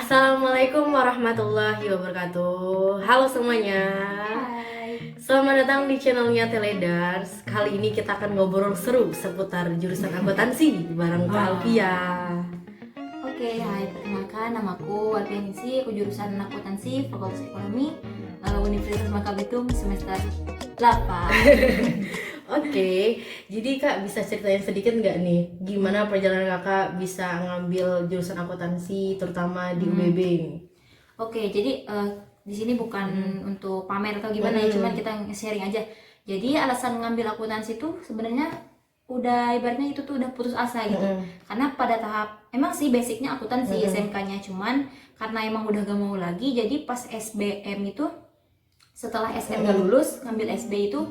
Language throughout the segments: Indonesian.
Assalamualaikum warahmatullahi wabarakatuh. Halo semuanya. Hai. Selamat datang di channelnya Teledars. Kali ini kita akan ngobrol seru seputar jurusan akuntansi bareng Kak Alfia. Oke, hai, perkenalkan namaku Alfianisi, aku jurusan akuntansi Fakultas Ekonomi Universitas Makabitum semester 8. Oke, jadi Kak bisa ceritain sedikit nggak nih gimana perjalanan Kakak bisa ngambil jurusan akuntansi terutama di UBB ini? Oke, jadi di sini bukan untuk pamer atau gimana ya, cuman kita sharing aja. Jadi alasan ngambil akuntansi itu sebenarnya udah ibaratnya itu tuh udah putus asa gitu. Karena pada tahap emang sih basicnya akuntansi SMK-nya, cuman karena emang udah gak mau lagi, jadi pas SBM itu setelah SM gak lulus ngambil SB itu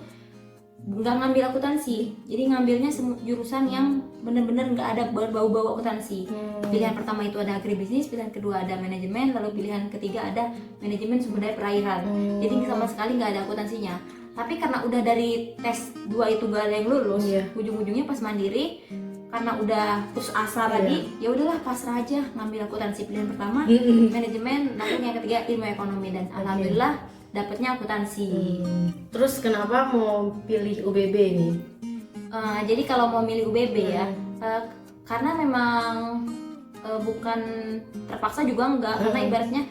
nggak ngambil akuntansi, jadi ngambilnya jurusan yang bener-bener nggak ada berbau-bau akuntansi. Pilihan pertama itu ada agribisnis, pilihan kedua ada manajemen, lalu pilihan ketiga ada manajemen sumber daya perairan. Jadi sama sekali nggak ada akuntansinya. Tapi karena udah dari tes 2 itu gak ada yang lulus, ujung-ujungnya pas mandiri karena udah putus asa tadi, ya udahlah pasrah aja ngambil akuntansi pilihan pertama, manajemen, lalu yang ketiga ilmu ekonomi, dan alhamdulillah dapatnya akuntansi. Terus kenapa mau pilih UBB ini? Jadi kalau mau milih UBB ya, karena memang bukan terpaksa juga enggak, karena ibaratnya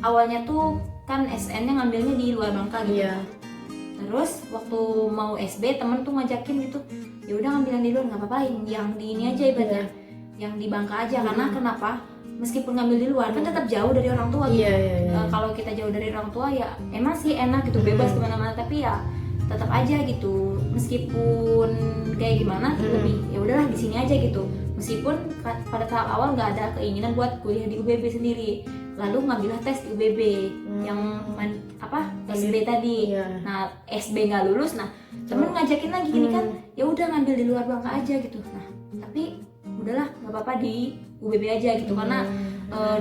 awalnya tuh kan SN-nya ngambilnya di luar Bangka gitu. Terus waktu mau SB temen tuh ngajakin gitu, ya udah ngambil yang di luar nggak apa-apa, yang di ini aja ibaratnya, yang di Bangka aja. Karena kenapa? Meskipun ngambil di luar kan tetap jauh dari orang tua gitu. Kalau kita jauh dari orang tua ya emang sih enak gitu, bebas kemana-mana, tapi ya tetap aja gitu, meskipun kayak gimana lebih ya udahlah di sini aja gitu. Meskipun pada tahap awal nggak ada keinginan buat kuliah di UBB sendiri, lalu ngambillah tes di UBB yang SB tadi. Nah SB nggak lulus, nah temen ngajakin lagi gini kan, ya udah ngambil di luar Bangka aja gitu. Nah tapi udahlah nggak apa-apa di UBB aja gitu, karena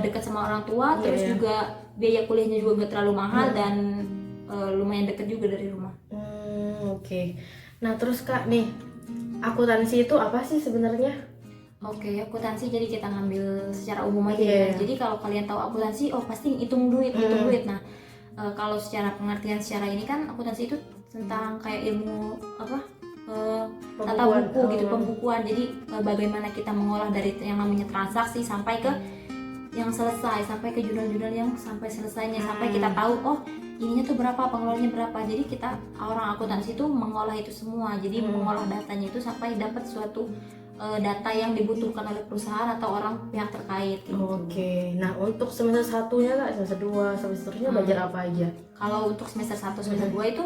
dekat sama orang tua, terus juga biaya kuliahnya juga nggak terlalu mahal dan lumayan deket juga dari rumah. Oke. Nah terus Kak nih, akuntansi itu apa sih sebenarnya? Oke, akuntansi jadi kita ngambil secara umum aja ya. Jadi kalau kalian tahu akuntansi, oh pasti hitung duit. Nah, kalau secara pengertian secara ini kan akuntansi itu tentang kayak ilmu tata buku gitu, pembukuan. Jadi bagaimana kita mengolah dari yang namanya transaksi sampai ke yang selesai, sampai ke jurnal-jurnal yang sampai selesainya, sampai kita tahu oh ininya tuh berapa, pengeluarannya berapa. Jadi kita orang akuntansi itu mengolah itu semua. Jadi mengolah datanya itu sampai dapat suatu data yang dibutuhkan oleh perusahaan atau orang pihak terkait gitu. Oke. Nah untuk semester 1-nya Kak, semester 2 sampai seterusnya belajar apa aja? Kalau untuk semester 1, semester 2 itu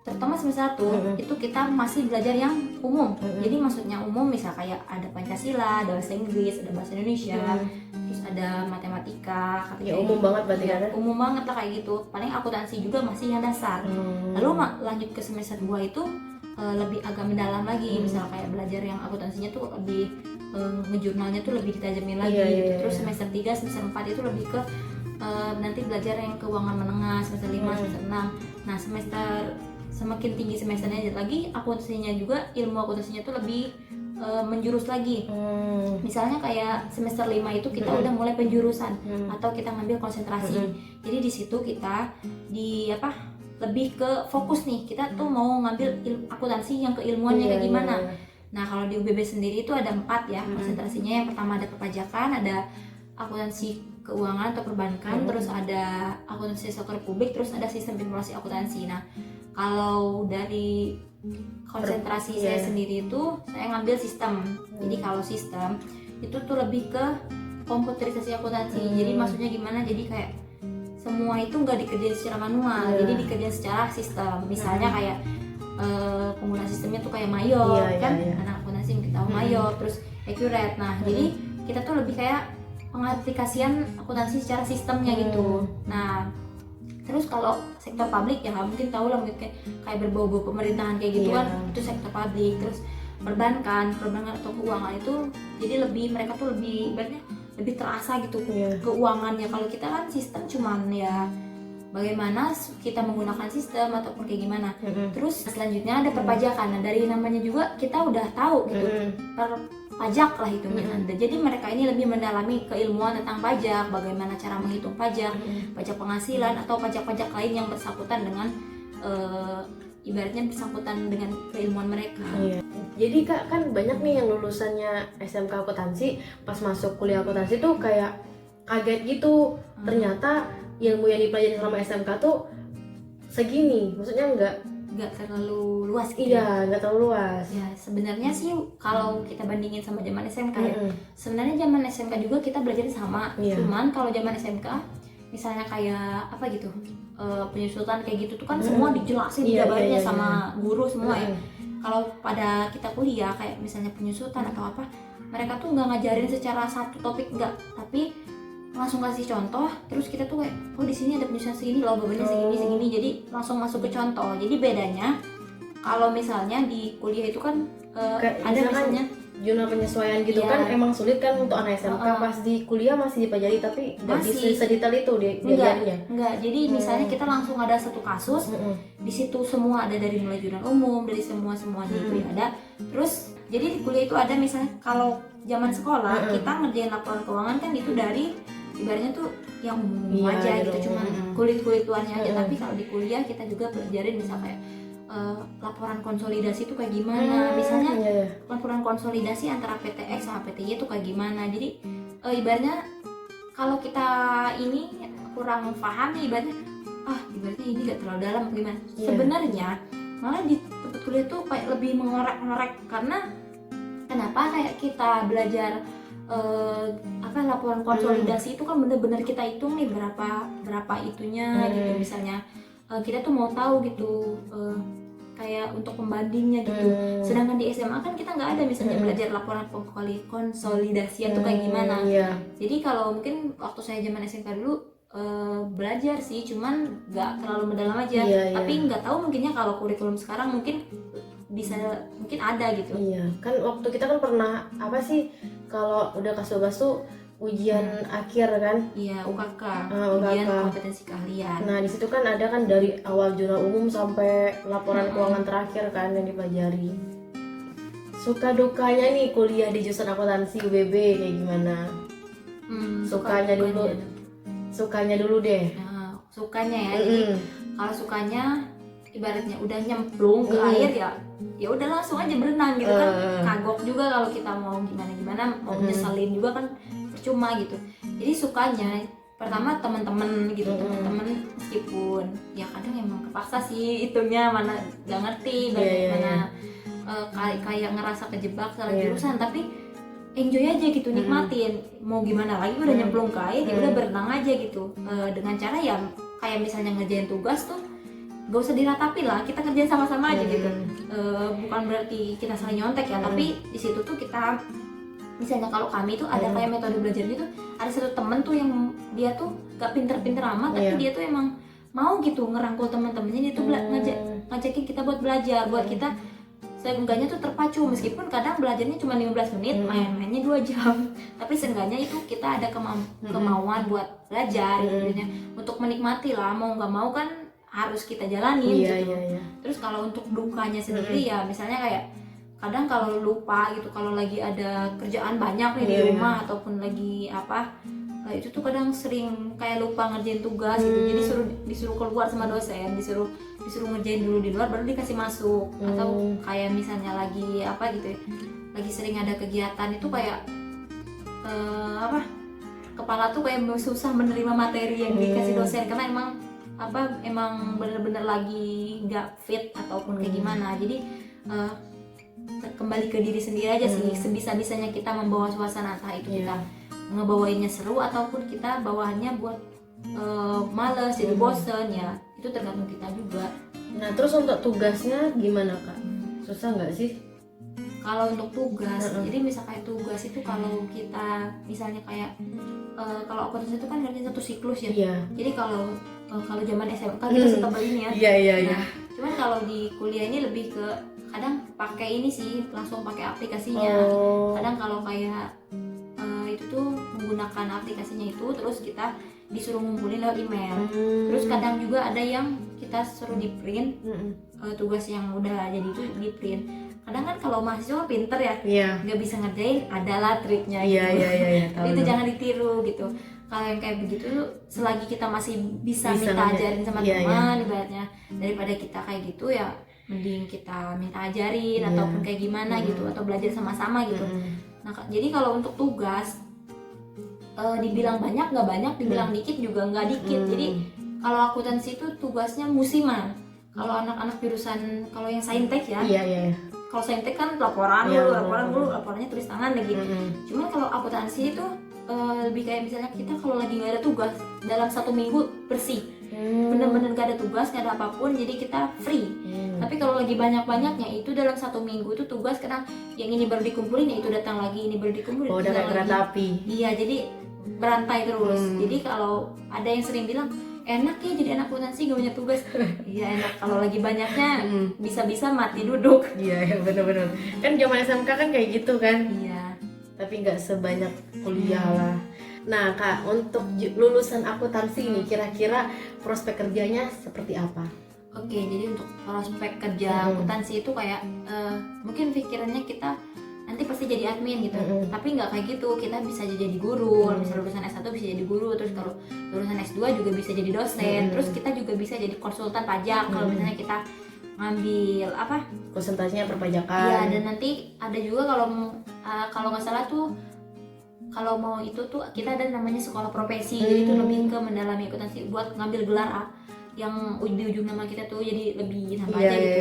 terutama semester 1 itu kita masih belajar yang umum. Jadi maksudnya umum misal kayak ada Pancasila, ada bahasa Inggris, ada bahasa Indonesia, terus ada matematika. Ya umum banget berarti kan? Umum banget lah kayak gitu. Paling akuntansi juga masih yang dasar. Lalu lanjut ke semester 2 itu lebih agak mendalam lagi. Misal kayak belajar yang akuntansinya tuh lebih ngejurnalnya tuh lebih ditajamin lagi gitu. Terus semester 3, semester 4 itu lebih ke nanti belajar yang keuangan menengah, semester 5, semester 6. Nah semester semakin tinggi semesternya lagi, akuntansinya juga, ilmu akuntansinya tuh lebih menjurus lagi. Misalnya kayak semester 5 itu kita udah mulai penjurusan atau kita ngambil konsentrasi. Jadi di situ kita lebih ke fokus nih, kita tuh mau ngambil akuntansi yang keilmuannya kayak gimana. Nah kalau di UBB sendiri itu ada 4 ya konsentrasinya. Yang pertama ada perpajakan, ada akuntansi keuangan atau perbankan, terus ada akuntansi sektor publik, terus ada sistem informasi akuntansi. Nah kalau dari konsentrasi saya sendiri itu saya ngambil sistem. Jadi kalau sistem itu tuh lebih ke komputerisasi akuntansi. Jadi maksudnya gimana, jadi kayak semua itu nggak dikerjain secara manual, jadi dikerjain secara sistem. Misalnya kayak penggunaan sistemnya tuh kayak Mayor kan, anak akuntansi kita tahu Mayor, terus Accurate. Nah jadi kita tuh lebih kayak pengaplikasian akuntansi secara sistemnya gitu. Nah terus kalau sektor publik ya mungkin tahu lah, mungkin kayak berbau-bau pemerintahan kayak gitu kan, itu sektor publik. Terus perbankan atau keuangan itu jadi mereka tuh lebih terasa gitu keuangannya. Kalau kita kan sistem cuman ya bagaimana kita menggunakan sistem ataupun kayak gimana. Terus selanjutnya ada perpajakan. Nah dari namanya juga kita udah tahu gitu pajak lah hitungnya. Jadi mereka ini lebih mendalami keilmuan tentang pajak, bagaimana cara menghitung pajak, pajak penghasilan atau pajak-pajak lain yang bersangkutan dengan ibaratnya bersangkutan dengan keilmuan mereka. Iya. Jadi Kak, kan banyak nih yang lulusannya SMK akuntansi pas masuk kuliah akuntansi tuh kayak kaget gitu. Ternyata ilmu yang dipelajari selama SMK tuh segini, maksudnya nggak terlalu luas gitu. Iya, nggak terlalu luas. Ya sebenarnya sih kalau kita bandingin sama zaman SMK ya, sebenarnya zaman SMK juga kita belajar sama. Cuman kalau zaman SMK misalnya kayak apa gitu, penyusutan kayak gitu tuh kan semua dijelasin, dijabarinnya sama guru semua ya. Kalau pada kita kuliah kayak misalnya penyusutan atau apa, mereka tuh nggak ngajarin secara satu topik, nggak, tapi langsung kasih contoh, terus kita tuh kayak oh di sini ada penyusutan segini loh, bebannya segini, jadi langsung masuk ke contoh. Jadi bedanya kalau misalnya di kuliah itu kan ada misalnya jurnal penyesuaian gitu kan emang sulit kan untuk anak SMK. Pas di kuliah masih dipelajari tapi nggak sedetail itu diajarinya. Enggak, jadi misalnya kita langsung ada satu kasus, di situ semua ada dari mulai jurnal umum, dari semuanya itu ada. Terus jadi di kuliah itu ada misalnya kalau zaman sekolah kita ngerjain laporan keuangan kan itu dari ibaratnya tuh yang umum aja gitu, cuma kulit luarnya aja. Tapi kalau di kuliah kita juga pelajarin misalnya kayak laporan konsolidasi itu kayak gimana, misalnya laporan konsolidasi antara PTX sama PTY itu kayak gimana. Jadi ibaratnya kalau kita ini kurang paham nih, ibaratnya ini nggak terlalu dalam gimana. Sebenarnya malah di tempat kuliah tuh kayak lebih mengorek-ngorek, karena kenapa kayak kita belajar laporan konsolidasi itu kan bener-bener kita hitung nih berapa itunya gitu. Misalnya kita tuh mau tahu gitu kayak untuk pembandingnya gitu. Sedangkan di SMA kan kita nggak ada misalnya belajar laporan konsolidasi atau kayak gimana. Jadi kalau mungkin waktu saya zaman SMK dulu belajar sih, cuman nggak terlalu mendalam aja. Tapi nggak tahu mungkinnya kalau kurikulum sekarang mungkin mungkin ada gitu. Iya, kan waktu kita kan pernah apa sih kalau udah kelas 12 tuh ujian akhir kan? Iya, UKK, ujian kompetensi keahlian. Nah, di situ kan ada kan dari awal jurnal umum sampai laporan keuangan terakhir kan yang dipelajari. Suka dukanya nih kuliah di jurusan akuntansi UBB kayak gimana? Sukanya dulu deh. Nah, sukanya ya. Jadi kalau sukanya ibaratnya udah nyemplung ke air ya udah langsung aja berenang gitu kan. Kagok juga kalau kita mau gimana mau nyeselin juga kan percuma gitu. Jadi sukanya pertama teman-teman gitu, teman-teman meskipun ya kadang emang kepaksa sih hitungnya, mana nggak ngerti bagaimana kayak ngerasa kejebak salah jurusan, tapi enjoy aja gitu, nikmatin. Mau gimana lagi udah nyemplung ke air ya udah berenang aja gitu. Dengan cara ya kayak misalnya ngerjain tugas tuh gak usah diratapi lah, kita kerjain sama-sama aja gitu. Bukan berarti kita saling nyontek ya, tapi di situ tuh kita misalnya kalau kami tuh ada kayak metode belajarnya tuh ada satu temen tuh yang dia tuh gak pinter-pinter amat, tapi dia tuh emang mau gitu ngerangkul teman-temannya, dia tuh ngajakin kita buat belajar, buat kita seenggaknya tuh terpacu, meskipun kadang belajarnya cuma 15 menit, main-mainnya 2 jam, tapi seenggaknya itu kita ada kemauan buat belajar gitu, untuk menikmati lah, mau nggak mau kan harus kita jalanin gitu. Terus kalau untuk dukanya sendiri ya misalnya kayak kadang kalau lupa gitu, kalau lagi ada kerjaan banyak nih di rumah ataupun lagi apa, itu tuh kadang sering kayak lupa ngerjain tugas gitu, jadi disuruh keluar sama dosen, disuruh ngerjain dulu di luar baru dikasih masuk. Atau kayak misalnya lagi apa gitu ya, lagi sering ada kegiatan itu kayak kepala tuh kayak susah menerima materi yang dikasih dosen, karena emang bener-bener lagi nggak fit ataupun kayak gimana. Jadi kembali ke diri sendiri aja sih, sebisa-bisanya kita membawa suasana, entah itu kita ngebawainnya seru ataupun kita bawaannya buat males jadi bosen, ya itu tergantung kita juga. Nah terus untuk tugasnya gimana Kak? Susah nggak sih? Kalau untuk tugas, jadi misalnya tugas itu kalau kita misalnya kayak kalau akuntansi itu kan ngerjain satu siklus ya. Jadi kalau zaman SMK kita setebal ini ya. Nah, cuman kalau di kuliah ini lebih ke kadang pakai ini sih, langsung pakai aplikasinya. Kadang kalau kayak itu tuh menggunakan aplikasinya itu, terus kita disuruh ngumpulin lewat email. Terus kadang juga ada yang kita suruh di print tugas yang udah jadi itu di print. kadang kan kalau mahasiswa pinter ya, Iya. nggak bisa ngerjain, adalah triknya Iya, gitu. iya, Tapi itu jangan ditiru gitu. Kalau yang kayak begitu selagi kita masih bisa minta ngerjain. ajarin sama Iya, teman ibaratnya, daripada kita kayak gitu ya mending kita minta ajarin ataupun kayak gimana gitu, atau belajar sama-sama gitu. Nah jadi kalau untuk tugas dibilang banyak nggak banyak, dibilang dikit juga nggak dikit. Jadi kalau akuntansi itu tugasnya musiman. Kalau anak-anak jurusan, kalau yang saintek ya, Iya. kalau saintek kan laporan Iya, dulu, laporannya tulis tangan lagi. Cuman kalau akuntansi itu lebih kayak misalnya kita kalau lagi nggak ada tugas dalam 1 minggu bersih, bener-bener nggak ada tugas, nggak ada apapun, jadi kita free. Tapi kalau lagi banyak-banyaknya itu dalam 1 minggu itu tugas, karena yang ini baru dikumpulin, ya itu datang lagi, ini baru dikumpulin, Oh, udah kayak kereta api. Iya, jadi berantai terus. Jadi kalau ada yang sering bilang enak ya jadi anak akuntansi gak banyak tugas, iya enak. Kalau lagi banyaknya bisa-bisa mati duduk. Iya, bener-bener. Kan zaman SMK kan kayak gitu kan. Iya. Tapi nggak sebanyak kuliah lah. Nah Kak, untuk lulusan akuntansi ini kira-kira prospek kerjanya seperti apa? Oke, jadi untuk prospek kerja akuntansi itu kayak mungkin pikirannya kita nanti pasti jadi admin gitu. Tapi nggak kayak gitu, kita bisa jadi guru. Misalnya lulusan S1 bisa jadi guru, terus kalau lulusan S2 juga bisa jadi dosen. Terus kita juga bisa jadi konsultan pajak kalau misalnya kita ngambil apa? Konsentrasinya perpajakan. Iya, dan nanti ada juga kalau nggak salah tuh, kalau mau itu tuh kita ada namanya sekolah profesi. Jadi itu lebih ke mendalami akuntansi buat ngambil gelar A yang di ujung nama kita tuh, jadi lebih nambah aja gitu.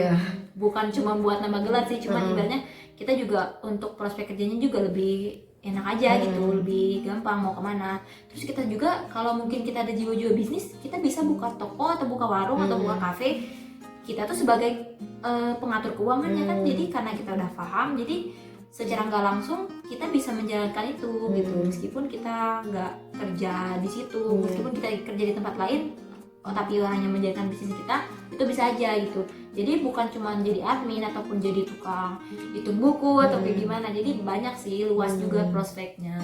Bukan cuma buat nambah gelar sih, cuma ibaratnya kita juga untuk prospek kerjanya juga lebih enak aja gitu, lebih gampang mau kemana. Terus kita juga kalau mungkin kita ada jiwa-jiwa bisnis, kita bisa buka toko atau buka warung atau buka kafe. Kita tuh sebagai pengatur keuangannya kan, jadi karena kita udah paham, jadi secara nggak langsung kita bisa menjalankan itu gitu, meskipun kita nggak kerja di situ, meskipun kita kerja di tempat lain, tapi hanya menjalankan bisnis kita, itu bisa aja gitu. Jadi bukan cuma jadi admin ataupun jadi tukang hitung buku atau kayak gimana, jadi banyak sih, luas juga prospeknya.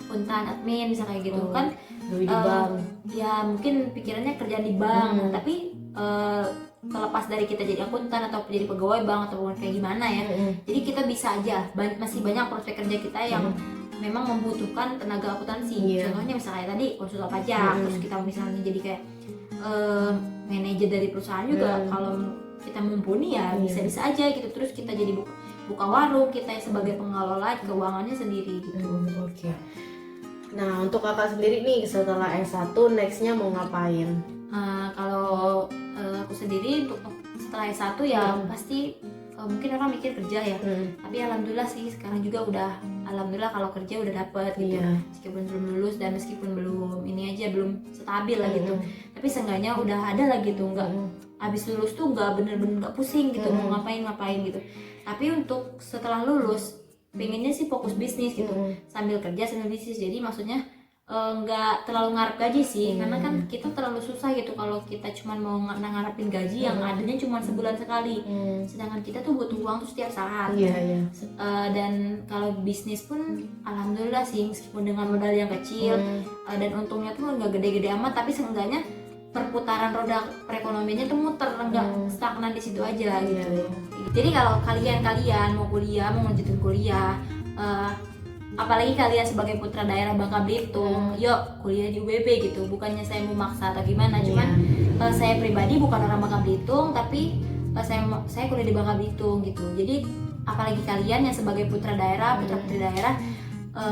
Akuntan, admin bisa kayak gitu kan. Di bank. Ya mungkin pikirannya kerjaan di bank, tapi terlepas dari kita jadi akuntan atau jadi pegawai bank ataupun kayak gimana ya, jadi kita bisa aja, masih banyak prospek kerja kita yang memang membutuhkan tenaga akuntansi. Contohnya misalnya tadi konsultan pajak, terus kita misalnya jadi kayak manajer dari perusahaan juga, kalau kita mumpuni ya bisa-bisa aja gitu. Terus kita jadi buka warung, kita sebagai pengelola keuangannya sendiri gitu. Oke. Nah untuk kakak sendiri nih setelah S1 nextnya mau ngapain? Kalau aku sendiri untuk setelah S1 ya pasti mungkin orang mikir kerja ya, tapi alhamdulillah sih sekarang juga udah, alhamdulillah kalau kerja udah dapet gitu, meskipun belum lulus dan meskipun belum ini aja, belum stabil lah gitu, tapi seenggaknya udah ada lah gitu, nggak abis lulus tuh nggak bener-bener nggak pusing gitu mau ngapain gitu. Tapi untuk setelah lulus pengennya sih fokus bisnis gitu, sambil kerja sambil bisnis. Jadi maksudnya nggak terlalu ngarep gaji sih, karena kan kita terlalu susah gitu kalau kita cuma mau ngarepin gaji yang adanya cuma sebulan sekali, sedangkan kita tuh butuh uang tuh setiap saat. Dan kalau bisnis pun alhamdulillah sih, meskipun dengan modal yang kecil dan untungnya tuh nggak gede-gede amat, tapi seenggaknya perputaran roda perekonomiannya tuh muter, nggak stagnan di situ aja gitu. Jadi kalau kalian mau kuliah, mau lanjutin kuliah, apalagi kalian sebagai putra daerah Bangka Belitung, yuk kuliah di UBB gitu. Bukannya saya mau maksa atau gimana, cuman saya pribadi bukan orang Bangka Belitung, tapi saya kuliah di Bangka Belitung gitu. Jadi apalagi kalian yang sebagai putra putri daerah,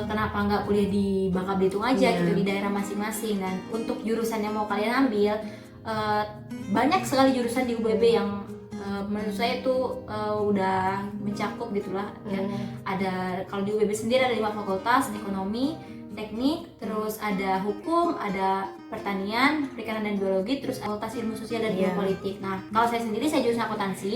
kenapa nggak kuliah di Bangka Belitung aja gitu, di daerah masing-masing. Dan untuk jurusan yang mau kalian ambil, banyak sekali jurusan di UBB yang menurut saya itu udah mencakup gitulah ya. Ada, kalau di UBB sendiri ada 5 fakultas: ekonomi, teknik, terus ada hukum, ada pertanian, perikanan dan biologi, terus fakultas ilmu sosial dan ilmu politik. Nah kalau saya sendiri, saya jurusan akuntansi.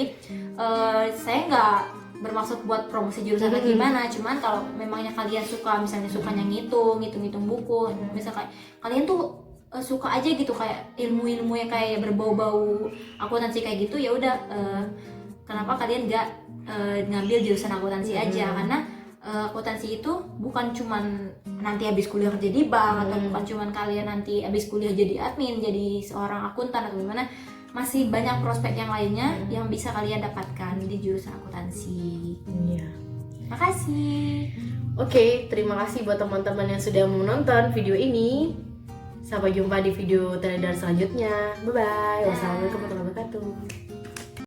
Saya nggak bermaksud buat promosi jurusan atau gimana, cuman kalau memangnya kalian suka, misalnya sukanya ngitung buku, misalnya kalian tuh suka aja gitu kayak ilmu-ilmu yang kayak berbau-bau akuntansi kayak gitu, ya udah kenapa kalian nggak ngambil jurusan akuntansi aja? Karena akuntansi itu bukan cuman nanti habis kuliah kerja di bank, atau bukan cuman kalian nanti habis kuliah jadi admin, jadi seorang akuntan atau gimana. masih banyak prospek yang lainnya yang bisa kalian dapatkan di jurusan akuntansi. Iya. Makasih. Oke, terima kasih buat teman-teman yang sudah menonton video ini. Sampai jumpa di video teledar selanjutnya. Bye bye. Wassalamualaikum warahmatullahi wabarakatuh.